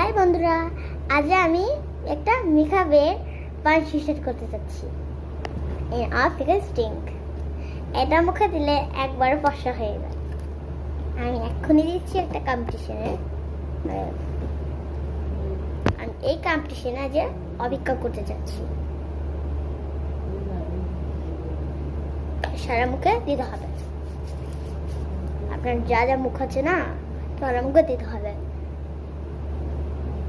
High বন্ধুরা, আজ আমি একটা মেকআপের পাঞ্চ সেট করতে চাচ্ছি। স্টিঙ্ক এটা মুখে দিলে একবারে ফর্সা হয়ে যায়। আমি এক্ষুনি দিচ্ছি একটা কম্পিটিশনে। আমি এই কম্পিটিশনে আজ অভিজ্ঞ করতে চাচ্ছি। সারা মুখে দিতে হবে, আপনার যা যা মুখ আছে না সারা মুখে দিতে হবে।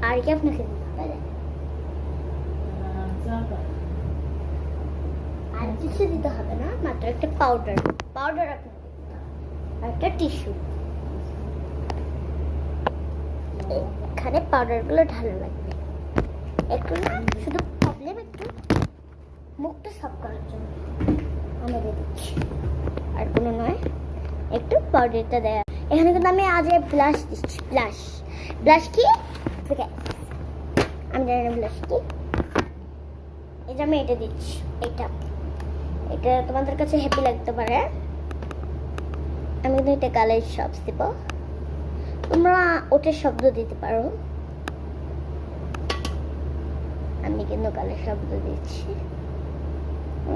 আর কি আপনাকে দিতে হবে, আর কিছু দিতে হবে না, মাত্র একটা পাউডার আপনাকে দিতে হবে আর একটা টিস্যু। এখানে পাউডার গুলো ঢালা লাগবে একটু না, শুধু প্রবলেম একটু মুখটা সাফ করার জন্য আমি দিয়ে দিচ্ছি, আর কোনো নয়। একটু পাউডারটা দেয়। এখানে কিন্তু আমি আজ ব্লাশ দিচ্ছি। ব্লাশ কি আমি জানি না ব্লাশ কি। এটা আমি এটা দিচ্ছি। এটা তোমাদের কাছে হ্যাপি লাগতে পারে। আমি কিন্তু এটা গালের শবস দিব, তোমরা ওটার শব্দ দিতে পারো। আমি কিন্তু গালের শব্দ দিচ্ছি,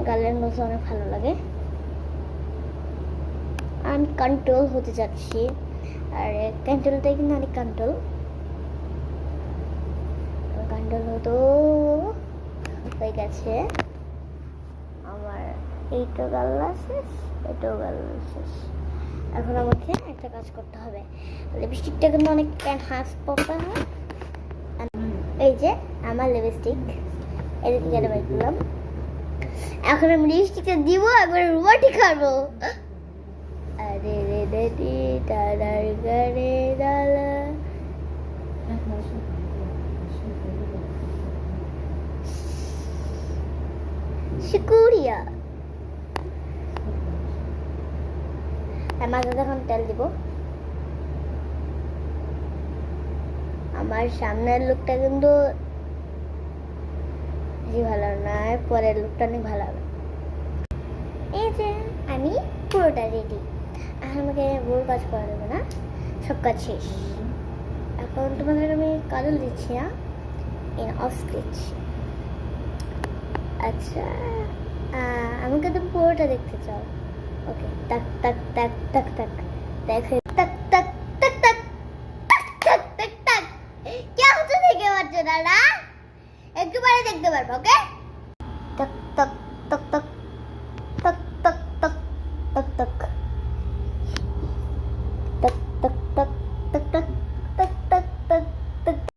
গালের মধ্যে অনেক ভালো লাগে। আমি কন্ট্রোল হতে যাচ্ছি, আর কন্ট্রোলটাই কিন্তু অনেক কন্ট্রোল হতো হয়ে গেছে। আমার এইটা গাল শেষ, এটাও গাল শেষ। এখন আমাকে একটা কাজ করতে হবে, লিপস্টিকটা কিন্তু অনেক এনহান্স করতে হয়। এই যে আমার লিপস্টিক, এটা থেকে বের করলাম। এখন আমি লিপস্টিকটা দিব, একবার রুমাটি খাবো। আরে রে দাদি দাদার গারে দালা, শুকুরিয়া। মাঝে যখন তেল দিব, আমার সামনের লুকটা কিন্তু ভালো নয়, পরের লুকটা অনেক ভালো হবে। এই যে আমি পুরোটা রেডি, এখন আমাকে বড় কাজ করা দেবে না, সব কাজ শেষ। এখন তোমাদের আমি কাজল দিচ্ছি না, অফ স্কেচ। আচ্ছা, আমাকে তো পুরোটা দেখতে চাও? ওকে, তাক তাক তাক তাক তাক দেখো, তাক তাক তাক তাক তাক তাক তাক তাক। কেউ তো দেখতে পাচ্ছ না, একটু পরে দেখতে পারবো। ওকে, তাক তাক